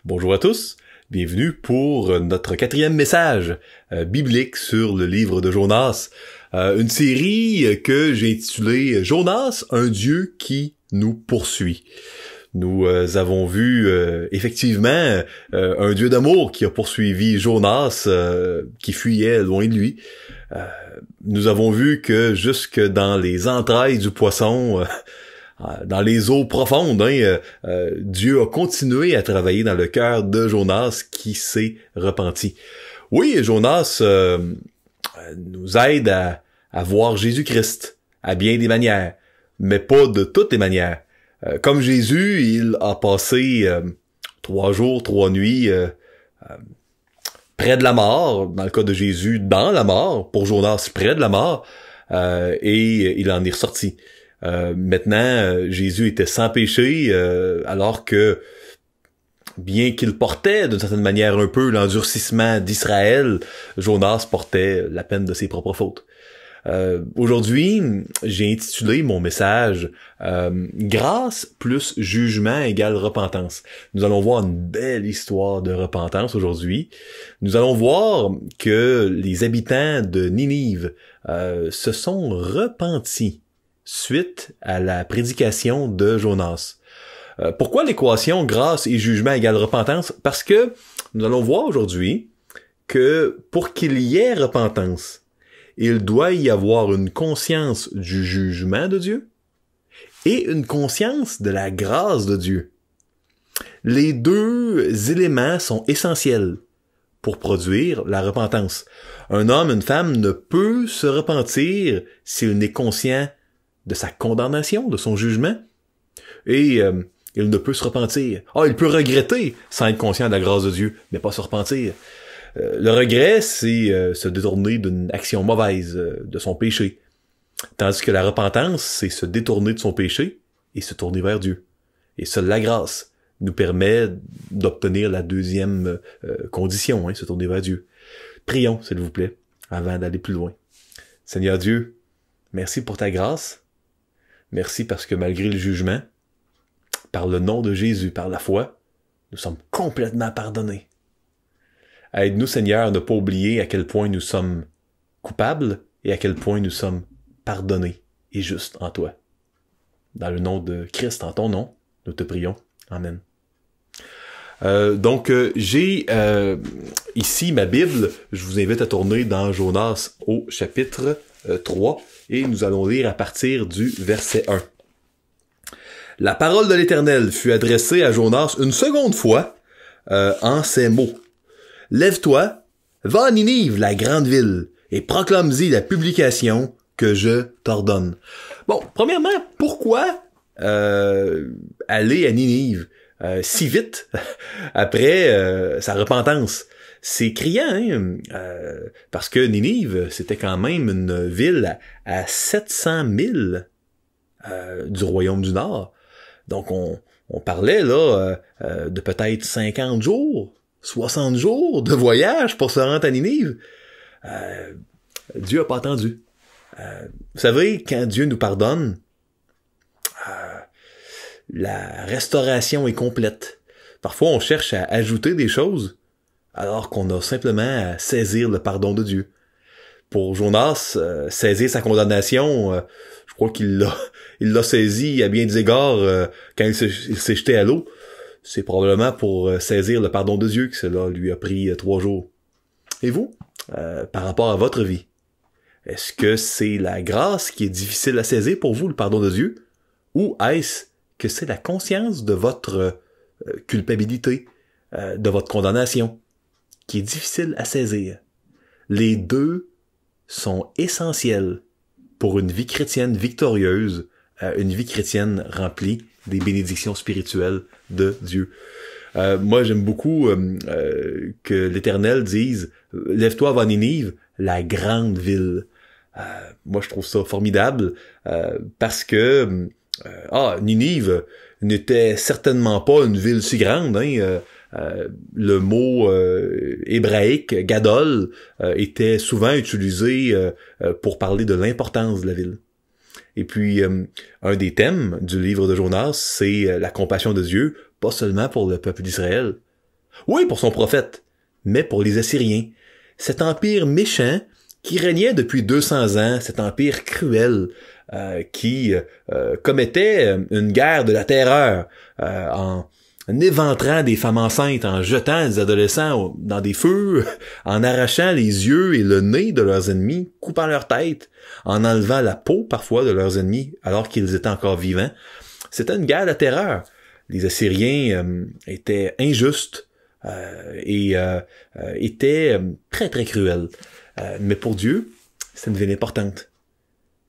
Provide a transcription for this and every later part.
Bonjour à tous, bienvenue pour notre 4e message biblique sur le livre de Jonas. Une série que j'ai intitulée Jonas, un Dieu qui nous poursuit. Nous avons vu effectivement un Dieu d'amour qui a poursuivi Jonas qui fuyait loin de lui. Nous avons vu que jusque dans les entrailles du poisson, dans les eaux profondes, Dieu a continué à travailler dans le cœur de Jonas qui s'est repenti. Oui, Jonas nous aide à voir Jésus-Christ à bien des manières, mais pas de toutes les manières. Comme Jésus, il a passé 3 jours, 3 nuits près de la mort, dans le cas de Jésus, dans la mort, pour Jonas, près de la mort, et il en est ressorti. Maintenant, Jésus était sans péché, alors que, bien qu'il portait d'une certaine manière un peu l'endurcissement d'Israël, Jonas portait la peine de ses propres fautes. Aujourd'hui, j'ai intitulé mon message Grâce plus jugement égale repentance. Nous allons voir une belle histoire de repentance aujourd'hui. Nous allons voir que les habitants de Ninive se sont repentis suite à la prédication de Jonas. Pourquoi l'équation grâce et jugement égale repentance? Parce que nous allons voir aujourd'hui que pour qu'il y ait repentance, il doit y avoir une conscience du jugement de Dieu et une conscience de la grâce de Dieu. Les deux éléments sont essentiels pour produire la repentance. Un homme, une femme ne peut se repentir s'il n'est conscient de sa condamnation, de son jugement, et il ne peut se repentir. Il peut regretter sans être conscient de la grâce de Dieu, mais pas se repentir. Le regret, c'est se détourner d'une action mauvaise, de son péché. Tandis que la repentance, c'est se détourner de son péché et se tourner vers Dieu. Et seule la grâce nous permet d'obtenir la deuxième condition, se tourner vers Dieu. Prions, s'il vous plaît, avant d'aller plus loin. Seigneur Dieu, merci pour ta grâce. Merci parce que malgré le jugement, par le nom de Jésus, par la foi, nous sommes complètement pardonnés. Aide-nous, Seigneur, à ne pas oublier à quel point nous sommes coupables et à quel point nous sommes pardonnés et justes en toi. Dans le nom de Christ, en ton nom, nous te prions. Amen. J'ai ici ma Bible. Je vous invite à tourner dans Jonas au chapitre 3 et nous allons lire à partir du verset 1. La parole de l'Éternel fut adressée à Jonas une seconde fois en ces mots. Lève-toi, va à Ninive, la grande ville, et proclame-y la publication que je t'ordonne. Bon, premièrement, pourquoi aller à Ninive si vite après sa repentance? C'est criant, parce que Ninive, c'était quand même une ville à 700 000 du royaume du Nord. Donc, on parlait là de peut-être 50 jours, 60 jours de voyage pour se rendre à Ninive. Dieu n'a pas attendu. Vous savez, quand Dieu nous pardonne, la restauration est complète. Parfois, on cherche à ajouter des choses, alors qu'on a simplement à saisir le pardon de Dieu. Pour Jonas, saisir sa condamnation, je crois qu'il l'a saisi à bien des égards quand il s'est jeté à l'eau. C'est probablement pour saisir le pardon de Dieu que cela lui a pris 3 jours. Et vous, par rapport à votre vie, est-ce que c'est la grâce qui est difficile à saisir pour vous, le pardon de Dieu? Ou est-ce que c'est la conscience de votre culpabilité, de votre condamnation, qui est difficile à saisir? Les deux sont essentiels pour une vie chrétienne victorieuse, une vie chrétienne remplie des bénédictions spirituelles de Dieu. Moi, j'aime beaucoup que l'Éternel dise « Lève-toi, va à Ninive, la grande ville ». Moi, je trouve ça formidable parce que Ninive n'était certainement pas une ville si grande. Le mot hébraïque, gadol, était souvent utilisé pour parler de l'importance de la ville. Et puis, un des thèmes du livre de Jonas, c'est la compassion de Dieu, pas seulement pour le peuple d'Israël, Oui, pour son prophète, mais pour les Assyriens. Cet empire méchant qui régnait depuis 200 ans, cet empire cruel qui commettait une guerre de la terreur en éventrant des femmes enceintes, en jetant des adolescents dans des feux, en arrachant les yeux et le nez de leurs ennemis, coupant leur tête, en enlevant la peau parfois de leurs ennemis alors qu'ils étaient encore vivants. C'était une guerre de terreur. Les Assyriens étaient injustes et étaient très très cruels. Mais pour Dieu, c'est une ville importante.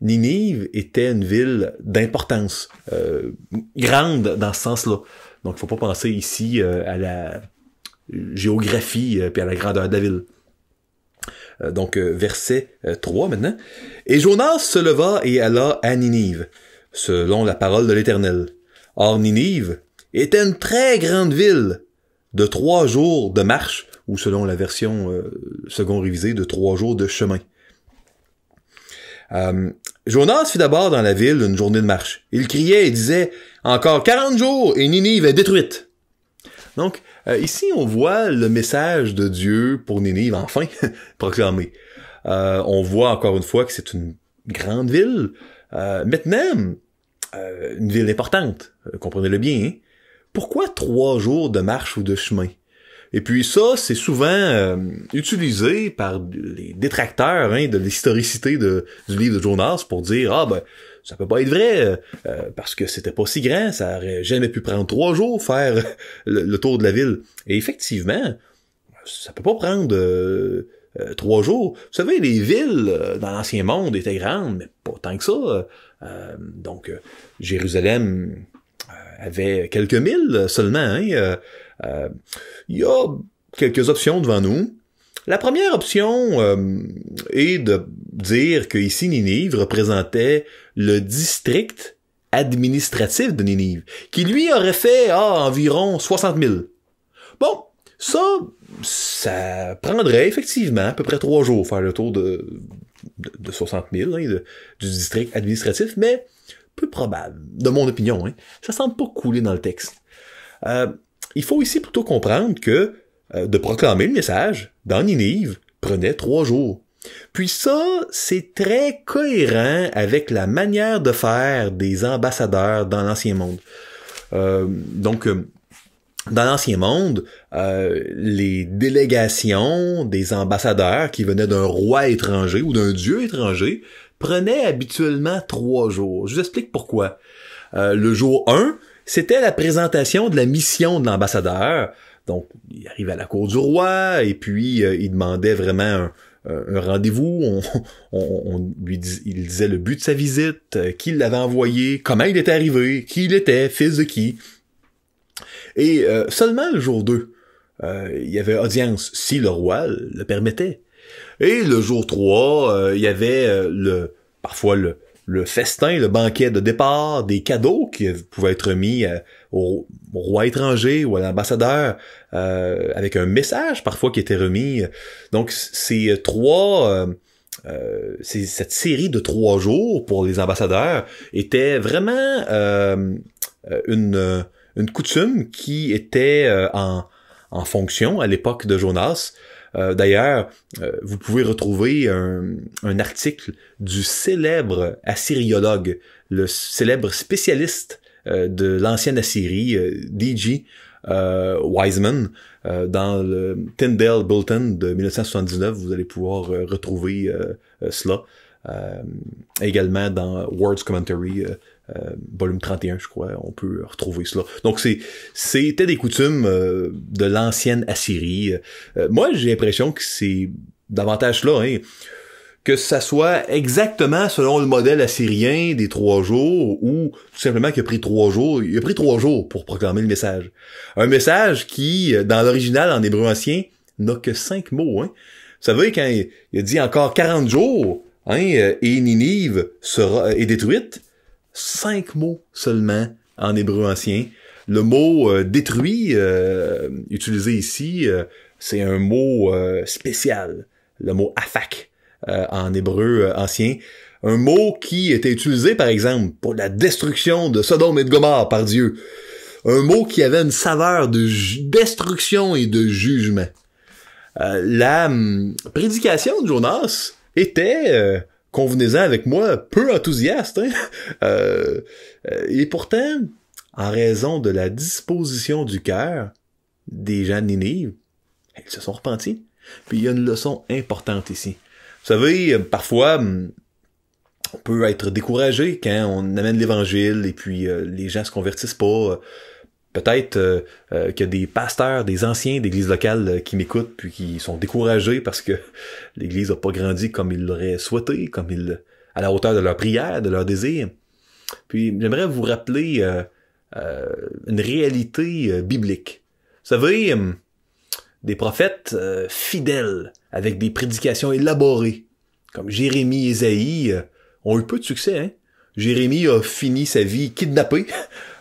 Ninive était une ville d'importance, grande dans ce sens-là. Donc, il faut pas penser ici à la géographie puis à la grandeur de la ville. Donc, verset 3 maintenant. « Et Jonas se leva et alla à Ninive, selon la parole de l'Éternel. Or, Ninive était une très grande ville de 3 jours de marche, ou selon la version second révisée, de 3 jours de chemin. Jonas fit d'abord dans la ville une journée de marche. Il criait et disait « Encore 40 jours et Ninive est détruite !» Donc, ici, on voit le message de Dieu pour Ninive, enfin, proclamé. On voit encore une fois que c'est une grande ville. Maintenant, une ville importante, comprenez-le bien. Hein? Pourquoi 3 jours de marche ou de chemin? Et puis ça, c'est souvent utilisé par les détracteurs de l'historicité du livre de Jonas pour dire « Ah, ben, ça peut pas être vrai, parce que c'était pas si grand, ça aurait jamais pu prendre 3 jours faire le tour de la ville. » Et effectivement, ça peut pas prendre 3 jours. Vous savez, les villes dans l'Ancien Monde étaient grandes, mais pas tant que ça. Donc, Jérusalem avait quelques milles seulement, hein. Il y a quelques options devant nous. La première option est de dire que ici Ninive représentait le district administratif de Ninive, qui lui aurait fait environ 60 000. Bon, ça prendrait effectivement à peu près 3 jours faire le tour de 60 000 du district administratif, mais peu probable, de mon opinion. Hein. Ça semble pas couler dans le texte. Il faut ici plutôt comprendre que de proclamer le message dans Ninive prenait 3 jours. Puis ça, c'est très cohérent avec la manière de faire des ambassadeurs dans l'Ancien Monde. Donc, dans l'Ancien Monde, les délégations des ambassadeurs qui venaient d'un roi étranger ou d'un dieu étranger prenaient habituellement 3 jours. Je vous explique pourquoi. Le jour 1, c'était la présentation de la mission de l'ambassadeur. Donc, il arrivait à la cour du roi, et puis il demandait vraiment un rendez-vous. Il disait le but de sa visite, qui l'avait envoyé, comment il était arrivé, qui il était, fils de qui. Et seulement le jour 2, il y avait audience, si le roi le permettait. Et le jour 3, il y avait parfois le festin, le banquet de départ, des cadeaux qui pouvaient être mis au roi étranger ou à l'ambassadeur, avec un message parfois qui était remis. Donc ces cette série de 3 jours pour les ambassadeurs était vraiment une coutume qui était en fonction à l'époque de Jonas. D'ailleurs, vous pouvez retrouver un article du célèbre assyriologue, le célèbre spécialiste de l'ancienne Assyrie, D.G. Wiseman, dans le Tyndale Bulletin de 1979. Vous allez pouvoir retrouver cela. Également dans Words Commentary, volume 31, je crois, on peut retrouver cela. Donc c'était des coutumes de l'ancienne Assyrie. Moi, j'ai l'impression que c'est davantage cela, hein, que ça soit exactement selon le modèle assyrien des 3 jours, ou tout simplement qu'il a pris 3 jours. Il a pris 3 jours pour proclamer le message. Un message qui, dans l'original en hébreu ancien, n'a que 5 mots. Hein. Vous savez, quand il a dit encore 40 jours, hein, et Ninive est détruite, 5 mots seulement en hébreu ancien. Le mot détruit, utilisé ici, c'est un mot spécial. Le mot afak en hébreu ancien. Un mot qui était utilisé, par exemple, pour la destruction de Sodome et de Gomorrhe par Dieu. un mot qui avait une saveur de destruction et de jugement. La prédication de Jonas était, convenez-en avec moi, peu enthousiaste. Et pourtant, en raison de la disposition du cœur des gens de Ninive, ils se sont repentis. Puis il y a une leçon importante ici. Vous savez, parfois, on peut être découragé quand on amène l'Évangile et puis les gens se convertissent pas. Peut-être qu'il y a des pasteurs, des anciens d'églises locales qui m'écoutent puis qui sont découragés parce que l'Église n'a pas grandi comme ils l'auraient souhaité, à la hauteur de leur prière, de leur désir. Puis j'aimerais vous rappeler une réalité biblique. Vous savez, des prophètes fidèles avec des prédications élaborées, comme Jérémie et Ésaïe, ont eu peu de succès. Hein? Jérémie a fini sa vie kidnappé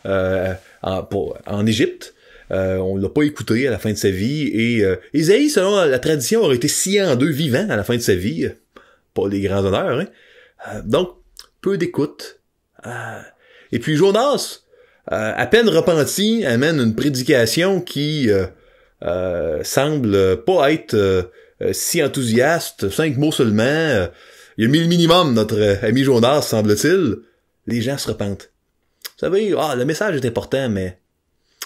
en Égypte. On l'a pas écouté à la fin de sa vie. Et Ésaïe, selon la tradition, aurait été scié en deux vivant à la fin de sa vie. Pas les grands honneurs. Hein? Donc, peu d'écoute. Et puis Jonas, à peine repenti, amène une prédication qui semble pas être si enthousiaste. 5 mots seulement. Il a mis le minimum, notre ami Jonas, semble-t-il. Les gens se repentent. Vous savez, le message est important, mais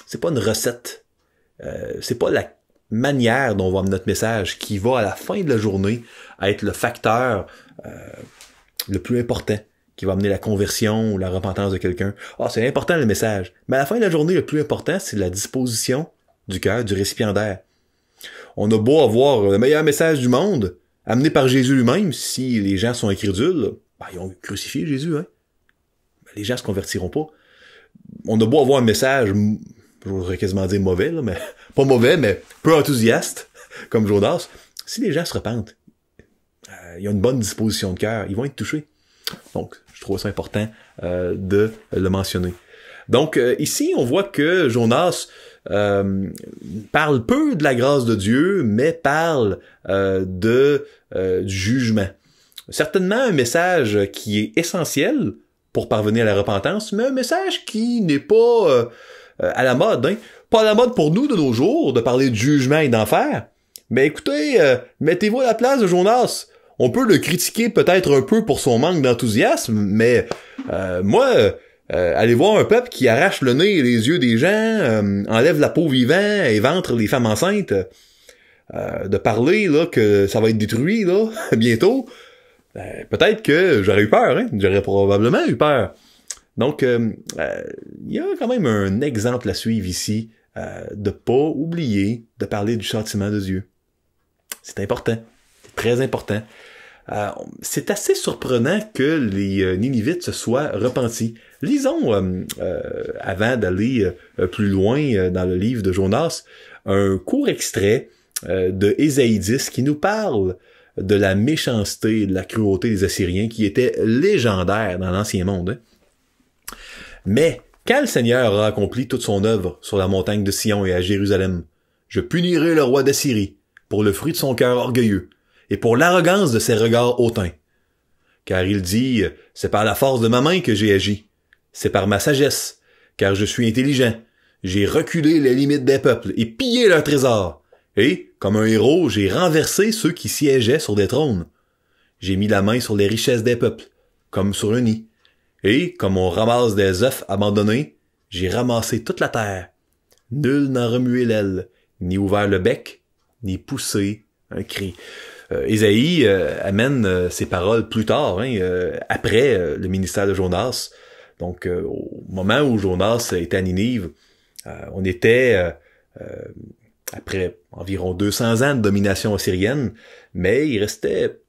c'est pas une recette. C'est pas la manière dont on va amener notre message qui va, à la fin de la journée, être le facteur le plus important, qui va amener la conversion ou la repentance de quelqu'un. C'est important le message. Mais à la fin de la journée, le plus important, c'est la disposition du cœur, du récipiendaire. On a beau avoir le meilleur message du monde, amené par Jésus lui-même, si les gens sont incrédules, ils ont crucifié Jésus, hein. Les gens se convertiront pas. On a beau avoir un message, je voudrais quasiment dire mauvais, là, mais pas mauvais, mais peu enthousiaste, comme Jonas. Si les gens se repentent, ils ont une bonne disposition de cœur, ils vont être touchés. Donc, je trouve ça important de le mentionner. Donc, ici, on voit que Jonas parle peu de la grâce de Dieu, mais parle du jugement. Certainement un message qui est essentiel pour parvenir à la repentance, mais un message qui n'est pas à la mode. Hein? Pas à la mode pour nous de nos jours, de parler de jugement et d'enfer. Mais écoutez, mettez-vous à la place de Jonas. On peut le critiquer peut-être un peu pour son manque d'enthousiasme, mais allez voir un peuple qui arrache le nez et les yeux des gens, enlève la peau vivant, éventre les femmes enceintes, de parler là que ça va être détruit là bientôt, peut-être que j'aurais eu peur, hein? J'aurais probablement eu peur. Donc, il y a quand même un exemple à suivre ici, de pas oublier de parler du châtiment de Dieu. C'est important, c'est très important. C'est assez surprenant que les Ninivites se soient repentis. Lisons, avant d'aller plus loin dans le livre de Jonas, un court extrait de Ésaïe 10 qui nous parle de la méchanceté et de la cruauté des Assyriens qui étaient légendaires dans l'Ancien Monde. Hein? Mais, quand le Seigneur aura accompli toute son œuvre sur la montagne de Sion et à Jérusalem, je punirai le roi d'Assyrie pour le fruit de son cœur orgueilleux et pour l'arrogance de ses regards hautains. Car il dit, c'est par la force de ma main que j'ai agi. C'est par ma sagesse, car je suis intelligent. J'ai reculé les limites des peuples et pillé leurs trésors. Et, comme un héros, j'ai renversé ceux qui siégeaient sur des trônes. J'ai mis la main sur les richesses des peuples, comme sur un nid. Et, comme on ramasse des œufs abandonnés, j'ai ramassé toute la terre. Nul n'a remué l'aile, ni ouvert le bec, ni poussé un cri. Ésaïe amène ces paroles plus tard, hein, après le ministère de Jonas. Donc, au moment où Jonas était à Ninive, on était après environ 200 ans de domination assyrienne, mais il restait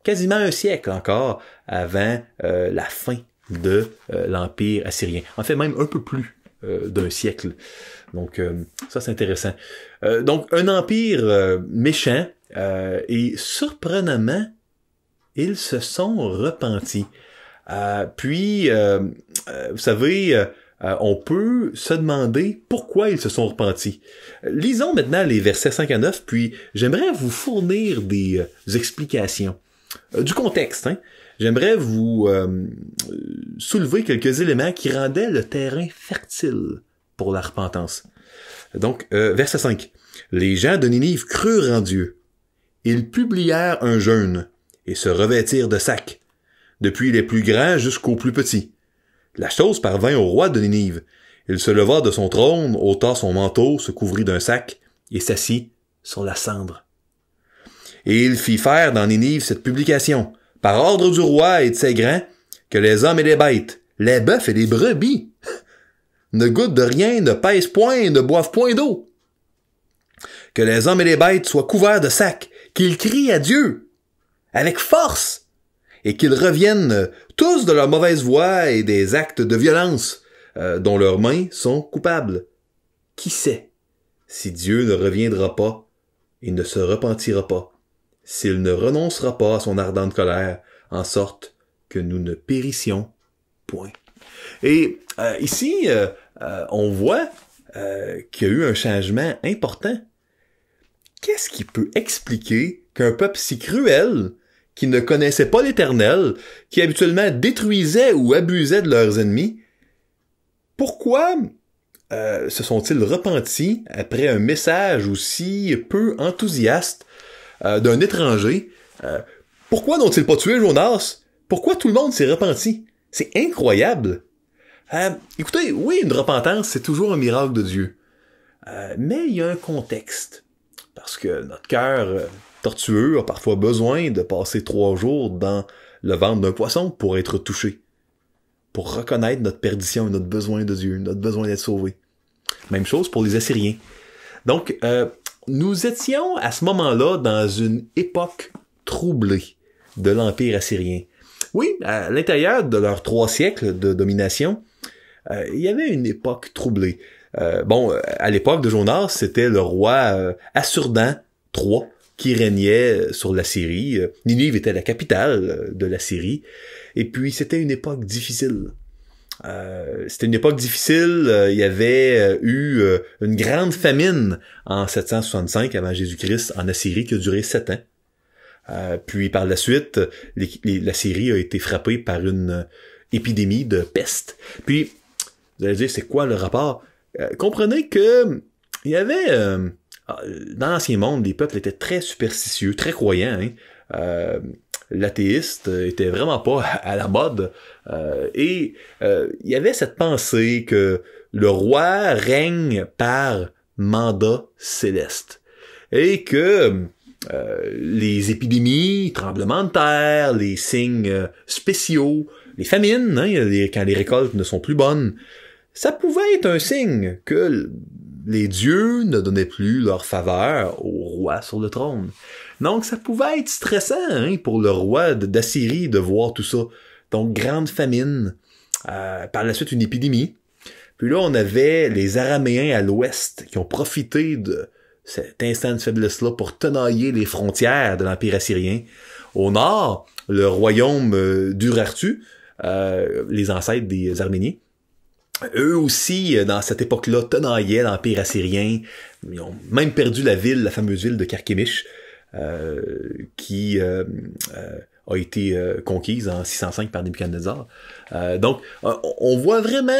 quasiment un siècle encore avant la fin de l'Empire assyrien. En fait, même un peu plus d'un siècle. Donc, ça, c'est intéressant. Donc, un empire méchant, et surprenamment, ils se sont repentis. Puis, vous savez, on peut se demander pourquoi ils se sont repentis. Lisons maintenant les versets 5 à 9, puis j'aimerais vous fournir des explications. Du contexte, hein. J'aimerais vous soulever quelques éléments qui rendaient le terrain fertile pour la repentance. Donc, verset 5. Les gens de Ninive crurent en Dieu. Ils publièrent un jeûne et se revêtirent de sacs, depuis les plus grands jusqu'aux plus petits. La chose parvint au roi de Ninive. Il se leva de son trône, ôta son manteau, se couvrit d'un sac et s'assit sur la cendre. Et il fit faire dans Ninive cette publication, par ordre du roi et de ses grands, que les hommes et les bêtes, les bœufs et les brebis, ne goûtent de rien, ne pèsent point, ne boivent point d'eau. Que les hommes et les bêtes soient couverts de sacs, qu'ils crient à Dieu, avec force, et qu'ils reviennent tous de leur mauvaise voie et des actes de violence, dont leurs mains sont coupables. Qui sait si Dieu ne reviendra pas et ne se repentira pas, s'il ne renoncera pas à son ardente colère, en sorte que nous ne périssions point. Et ici, on voit qu'il y a eu un changement important. Qu'est-ce qui peut expliquer qu'un peuple si cruel, qui ne connaissait pas l'Éternel, qui habituellement détruisait ou abusait de leurs ennemis, pourquoi se sont-ils repentis après un message aussi peu enthousiaste d'un étranger? Pourquoi n'ont-ils pas tué Jonas? Pourquoi tout le monde s'est repenti? C'est incroyable. Écoutez, oui, une repentance, c'est toujours un miracle de Dieu. Mais il y a un contexte. Parce que notre cœur tortueux a parfois besoin de passer 3 jours dans le ventre d'un poisson pour être touché. Pour reconnaître notre perdition et notre besoin de Dieu, notre besoin d'être sauvé. Même chose pour les Assyriens. Donc, nous étions à ce moment-là dans une époque troublée de l'Empire assyrien. Oui, à l'intérieur de leurs 3 siècles de domination, il y avait une époque troublée. À l'époque de Jonas, c'était le roi Assur-dan III qui régnait sur la Syrie. Ninive était la capitale de la Syrie. Et puis, c'était une époque difficile. Il y avait eu une grande famine en 765 avant Jésus-Christ en Assyrie qui a duré 7 ans. Puis par la suite, la Syrie a été frappée par une épidémie de peste. Puis, vous allez dire, c'est quoi le rapport? Comprenez que il y avait dans l'ancien monde, les peuples étaient très superstitieux, très croyants. L'athéiste était vraiment pas à la mode. Il y avait cette pensée que le roi règne par mandat céleste. Et que les épidémies, tremblements de terre, les signes spéciaux, les famines, quand les récoltes ne sont plus bonnes, ça pouvait être un signe que les dieux ne donnaient plus leur faveur au roi sur le trône. Donc, ça pouvait être stressant pour le roi d'Assyrie de voir tout ça. Donc, grande famine. Par la suite, une épidémie. Puis là, on avait les Araméens à l'ouest qui ont profité de cet instant de faiblesse-là pour tenailler les frontières de l'Empire assyrien. Au nord, le royaume d'Urartu, les ancêtres des Arméniens, eux aussi, dans cette époque-là, tenaillaient l'Empire assyrien. Ils ont même perdu la fameuse ville de Carchemish, qui a été conquise en 605 par Nebuchadnezzar. Donc, on voit vraiment,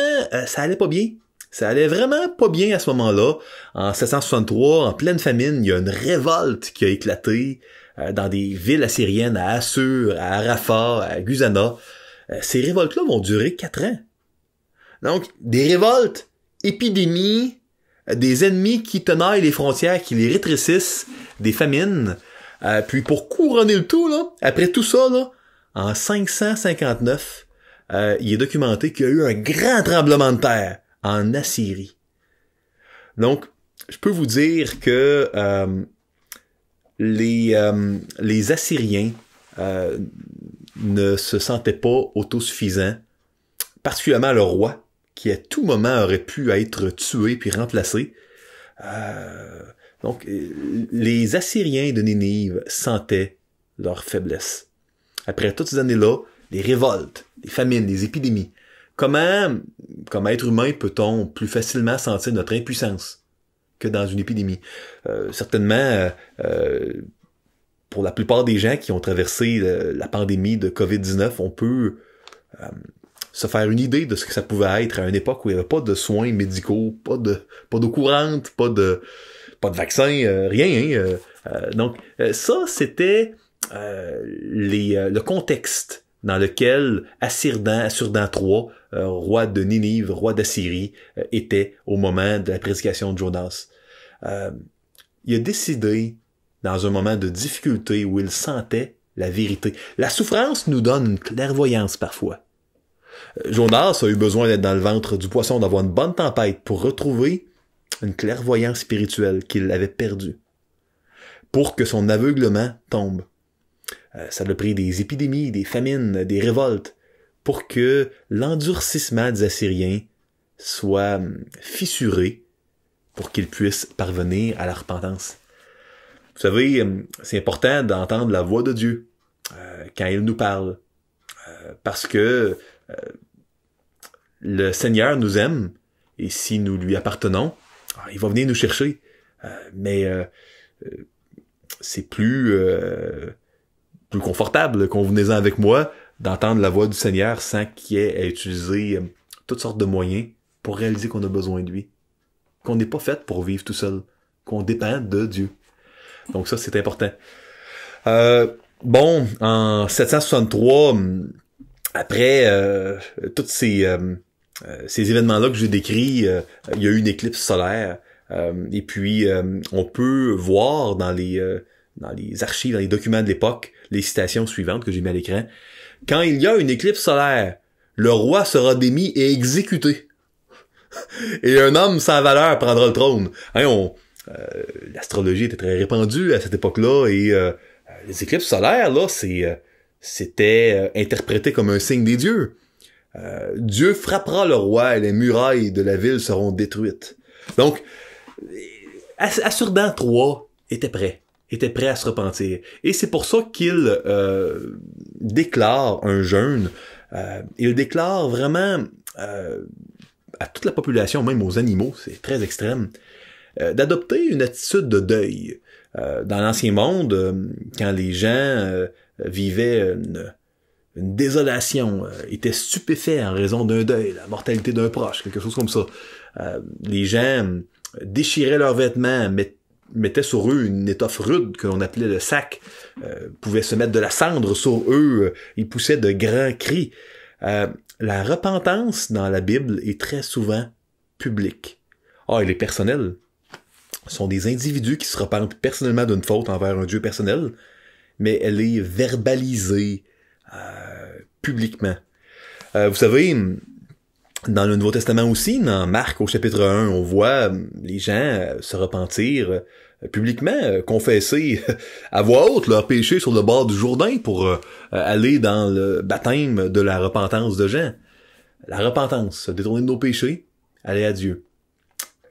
ça allait pas bien. Ça allait vraiment pas bien à ce moment-là. En 763, en pleine famine, il y a une révolte qui a éclaté dans des villes assyriennes, à Assur, à Arapha, à Guzana. Ces révoltes-là vont durer 4 ans. Donc, des révoltes, épidémies, des ennemis qui tenaillent les frontières, qui les rétrécissent, des famines. Puis pour couronner le tout, là, après tout ça, là, en 559, il est documenté qu'il y a eu un grand tremblement de terre en Assyrie. Donc, je peux vous dire que les Assyriens ne se sentaient pas autosuffisants, particulièrement le roi, qui à tout moment aurait pu être tué puis remplacé. Donc, les Assyriens de Ninive sentaient leur faiblesse. Après toutes ces années-là, les révoltes, les famines, les épidémies. Comment, comme être humain, peut-on plus facilement sentir notre impuissance que dans une épidémie? Certainement, pour la plupart des gens qui ont traversé la pandémie de COVID-19, on peut se faire une idée de ce que ça pouvait être à une époque où il n'y avait pas de soins médicaux, pas d'eau courante, pas de vaccin, rien. Donc ça, c'était le contexte dans lequel Assur-dan III, roi de Ninive, roi d'Assyrie, était au moment de la prédication de Jonas. Il a décidé, dans un moment de difficulté où il sentait la vérité. La souffrance nous donne une clairvoyance parfois. Jonas a eu besoin d'être dans le ventre du poisson, d'avoir une bonne tempête pour retrouver une clairvoyance spirituelle qu'il avait perdue, pour que son aveuglement tombe. Ça a pris des épidémies, des famines, des révoltes, pour que l'endurcissement des Assyriens soit fissuré, pour qu'ils puissent parvenir à la repentance. Vous savez, c'est important d'entendre la voix de Dieu quand il nous parle, parce que le Seigneur nous aime, et si nous lui appartenons, il va venir nous chercher. Mais c'est plus confortable, convenez-en avec moi, d'entendre la voix du Seigneur sans qu'il y ait à utiliser toutes sortes de moyens pour réaliser qu'on a besoin de lui. Qu'on n'est pas fait pour vivre tout seul. Qu'on dépend de Dieu. Donc ça, c'est important. Bon, en 763, après tous ces événements-là que j'ai décrits, il y a eu une éclipse solaire. Et puis, on peut voir dans les archives, dans les documents de l'époque, les citations suivantes que j'ai mis à l'écran. Quand il y a une éclipse solaire, le roi sera démis et exécuté. Et un homme sans valeur prendra le trône. Hein, l'astrologie était très répandue à cette époque-là, et les éclipses solaires, là, c'était interprété comme un signe des dieux. Dieu frappera le roi et les murailles de la ville seront détruites. Donc, Assur-dan III était prêt à se repentir. Et c'est pour ça qu'il déclare un jeûne. Il déclare vraiment à toute la population, même aux animaux, c'est très extrême, d'adopter une attitude de deuil. Dans l'Ancien Monde, quand les gens vivaient une désolation, étaient stupéfaits en raison d'un deuil, la mortalité d'un proche, quelque chose comme ça, les gens déchiraient leurs vêtements, mettaient sur eux une étoffe rude que l'on appelait le sac, pouvaient se mettre de la cendre sur eux, ils poussaient de grands cris. La repentance dans la Bible est très souvent publique. Elle est personnelle. Ce sont des individus qui se repentent personnellement d'une faute envers un Dieu personnel, mais elle est verbalisée publiquement. Vous savez, dans le Nouveau Testament aussi, dans Marc au chapitre 1, on voit les gens se repentir publiquement, confesser à voix haute leurs péchés sur le bord du Jourdain pour aller dans le baptême de la repentance de Jean. La repentance, se détourner de nos péchés, aller à Dieu.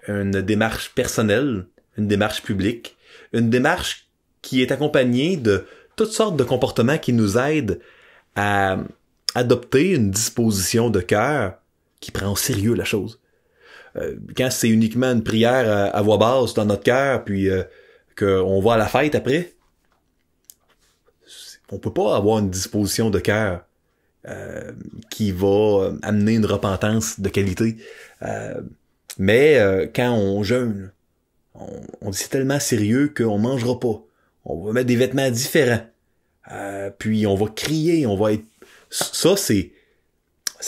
Une démarche personnelle, une démarche publique, une démarche qui est accompagnée de toutes sortes de comportements qui nous aident à adopter une disposition de cœur qui prend au sérieux la chose. Quand c'est uniquement une prière à voix basse dans notre cœur, puis qu'on va à la fête après, on peut pas avoir une disposition de cœur qui va amener une repentance de qualité. Mais quand on jeûne, on dit c'est tellement sérieux qu'on mangera pas. On va mettre des vêtements différents. Puis on va crier, on va être... Ça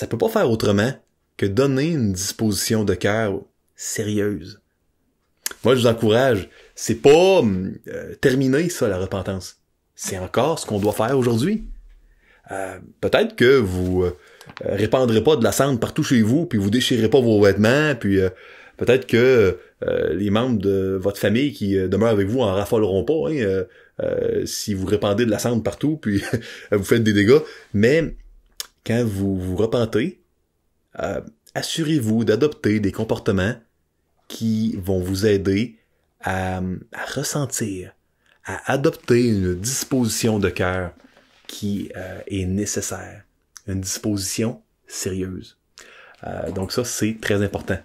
peut pas faire autrement que donner une disposition de cœur sérieuse. Moi, je vous encourage, c'est pas terminé, ça, la repentance. C'est encore ce qu'on doit faire aujourd'hui. Peut-être que vous répandrez pas de la cendre partout chez vous, puis vous déchirez pas vos vêtements, puis peut-être que les membres de votre famille qui demeurent avec vous en raffoleront pas, si vous répandez de la cendre partout, puis vous faites des dégâts. Mais quand vous vous repentez, assurez-vous d'adopter des comportements qui vont vous aider à ressentir, à adopter une disposition de cœur qui est nécessaire, une disposition sérieuse. Donc ça, c'est très important.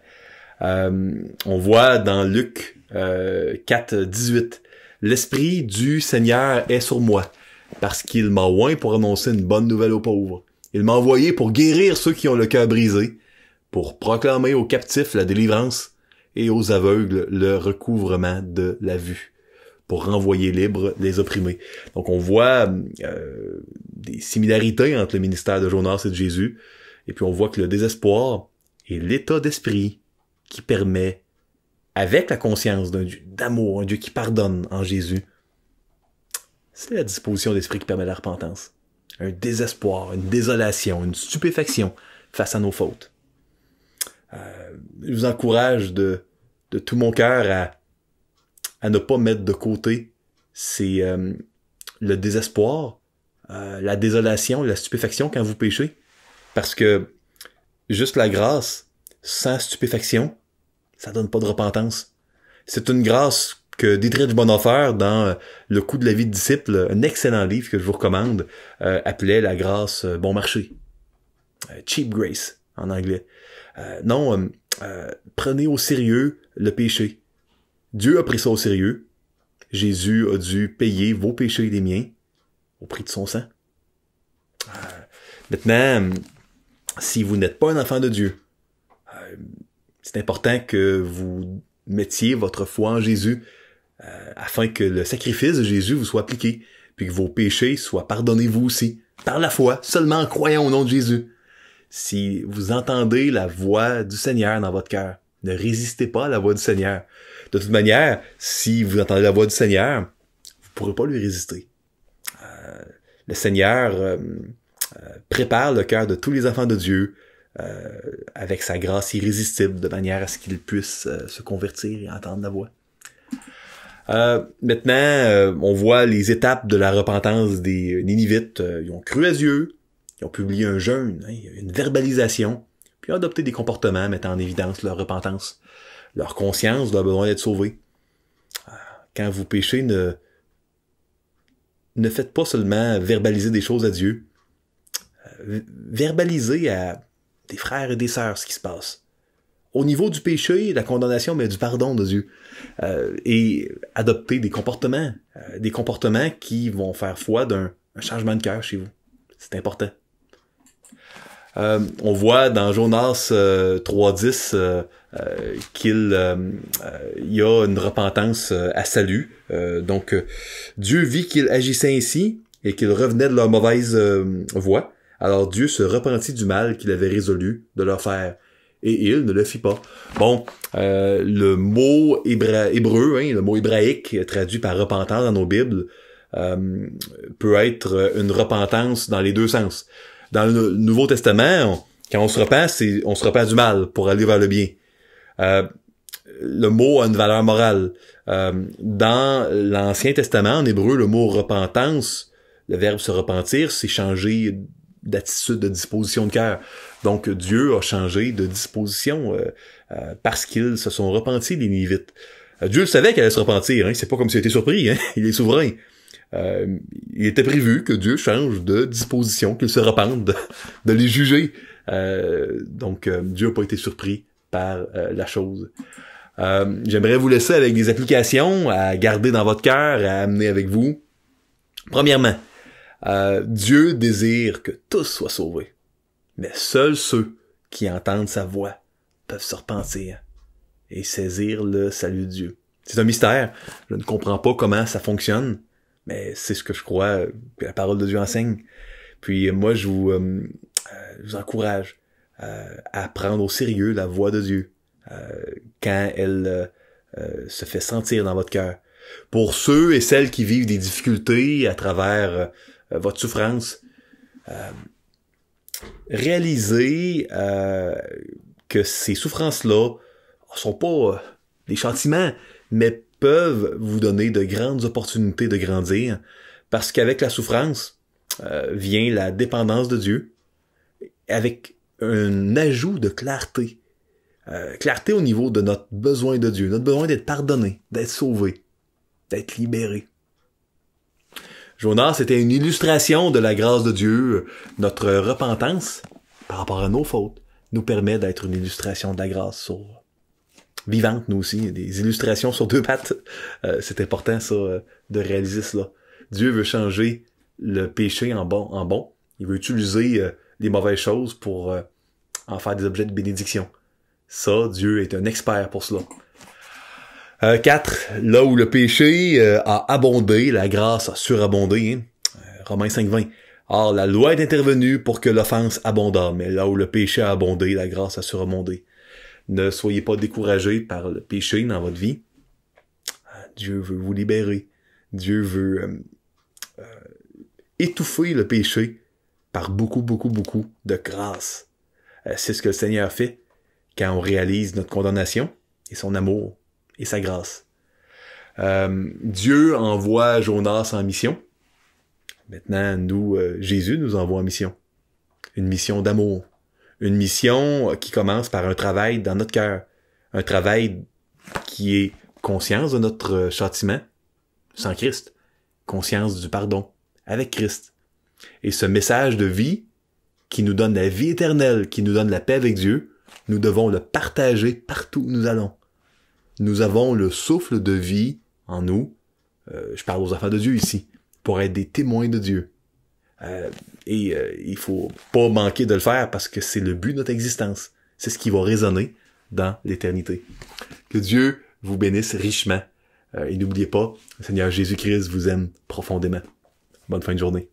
On voit dans Luc 4, 18, « L'Esprit du Seigneur est sur moi, parce qu'il m'a oint pour annoncer une bonne nouvelle aux pauvres. Il m'a envoyé pour guérir ceux qui ont le cœur brisé, pour proclamer aux captifs la délivrance et aux aveugles le recouvrement de la vue, pour renvoyer libres les opprimés. Donc on voit des similarités entre le ministère de Jonas et de Jésus, et puis on voit que le désespoir est l'état d'esprit qui permet, avec la conscience d'un Dieu d'amour, un Dieu qui pardonne en Jésus, c'est la disposition d'esprit qui permet la repentance. Un désespoir, une désolation, une stupéfaction face à nos fautes. Je vous encourage de tout mon cœur à ne pas mettre de côté le désespoir, la désolation, la stupéfaction quand vous péchez. Parce que juste la grâce, sans stupéfaction, ça donne pas de repentance. C'est une grâce que Dietrich Bonhoeffer, dans Le coût de la vie de disciple, un excellent livre que je vous recommande, appelait la grâce bon marché. Cheap grace, en anglais. Prenez au sérieux le péché. Dieu a pris ça au sérieux. Jésus a dû payer vos péchés et les miens au prix de son sang. Maintenant, si vous n'êtes pas un enfant de Dieu, c'est important que vous mettiez votre foi en Jésus afin que le sacrifice de Jésus vous soit appliqué, puis que vos péchés soient pardonnés vous aussi, par la foi, seulement en croyant au nom de Jésus. Si vous entendez la voix du Seigneur dans votre cœur, ne résistez pas à la voix du Seigneur. De toute manière, si vous entendez la voix du Seigneur, vous ne pourrez pas lui résister. Le Seigneur prépare le cœur de tous les enfants de Dieu avec sa grâce irrésistible, de manière à ce qu'ils puissent se convertir et entendre la voix. Maintenant, on voit les étapes de la repentance des Ninivites. Ils ont cru à Dieu, ils ont publié un jeûne, une verbalisation, puis ont adopté des comportements mettant en évidence leur repentance. Leur conscience doit besoin d'être sauvée. Quand vous péchez, ne faites pas seulement verbaliser des choses à Dieu. Verbalisez à des frères et des sœurs ce qui se passe. Au niveau du péché, la condamnation, mais du pardon de Dieu. Et adopter des comportements qui vont faire foi d'un changement de cœur chez vous. C'est important. On voit dans Jonas 3.10 qu'il y a une repentance à salut. Donc, Dieu vit qu'il agissait ainsi et qu'il revenait de leur mauvaise voie. Alors Dieu se repentit du mal qu'il avait résolu de leur faire. Et il ne le fit pas. Bon, le mot hébreu, le mot hébraïque traduit par repentance dans nos Bibles, peut être une repentance dans les deux sens. Dans le Nouveau Testament, quand on se repent du mal pour aller vers le bien. Le mot a une valeur morale. Dans l'Ancien Testament, en hébreu, le mot repentance, le verbe se repentir, c'est changer d'attitude, de disposition de cœur. Donc Dieu a changé de disposition parce qu'ils se sont repentis, les Ninivites. Dieu le savait qu'elle allait se repentir, c'est pas comme s'il était surpris, il est souverain. Il était prévu que Dieu change de disposition, qu'il se repente de les juger. Donc Dieu n'a pas été surpris par la chose. J'aimerais vous laisser avec des applications à garder dans votre cœur, à amener avec vous. Premièrement, Dieu désire que tous soient sauvés, mais seuls ceux qui entendent sa voix peuvent se repentir et saisir le salut de Dieu. C'est un mystère, je ne comprends pas comment ça fonctionne, mais c'est ce que je crois que la parole de Dieu enseigne. Puis moi, je vous encourage à prendre au sérieux la voix de Dieu quand elle se fait sentir dans votre cœur. Pour ceux et celles qui vivent des difficultés à travers votre souffrance, réalisez que ces souffrances-là sont pas des châtiments, mais peuvent vous donner de grandes opportunités de grandir, parce qu'avec la souffrance vient la dépendance de Dieu, avec un ajout de clarté. Clarté au niveau de notre besoin de Dieu, notre besoin d'être pardonné, d'être sauvé, d'être libéré. Jonas était une illustration de la grâce de Dieu. Notre repentance, par rapport à nos fautes, nous permet d'être une illustration de la grâce vivante, nous aussi. Des illustrations sur deux pattes. C'est important, ça, de réaliser cela. Dieu veut changer le péché en bon. Il veut utiliser les mauvaises choses pour en faire des objets de bénédiction. Ça, Dieu est un expert pour cela. 4. Là où le péché a abondé, la grâce a surabondé. Hein? Romains 5:20. Or, la loi est intervenue pour que l'offense abondât, mais là où le péché a abondé, la grâce a surabondé. Ne soyez pas découragés par le péché dans votre vie. Dieu veut vous libérer. Dieu veut étouffer le péché par beaucoup, beaucoup, beaucoup de grâce. C'est ce que le Seigneur fait quand on réalise notre condamnation et son amour et sa grâce. Dieu envoie Jonas en mission. Maintenant, Jésus nous envoie en mission. Une mission d'amour. Une mission qui commence par un travail dans notre cœur. Un travail qui est conscience de notre châtiment sans Christ. Conscience du pardon avec Christ. Et ce message de vie qui nous donne la vie éternelle, qui nous donne la paix avec Dieu, nous devons le partager partout où nous allons. Nous avons le souffle de vie en nous. Je parle aux enfants de Dieu ici, pour être des témoins de Dieu. Il faut pas manquer de le faire parce que c'est le but de notre existence. C'est ce qui va résonner dans l'éternité. Que Dieu vous bénisse richement. Et n'oubliez pas, le Seigneur Jésus-Christ vous aime profondément. Bonne fin de journée.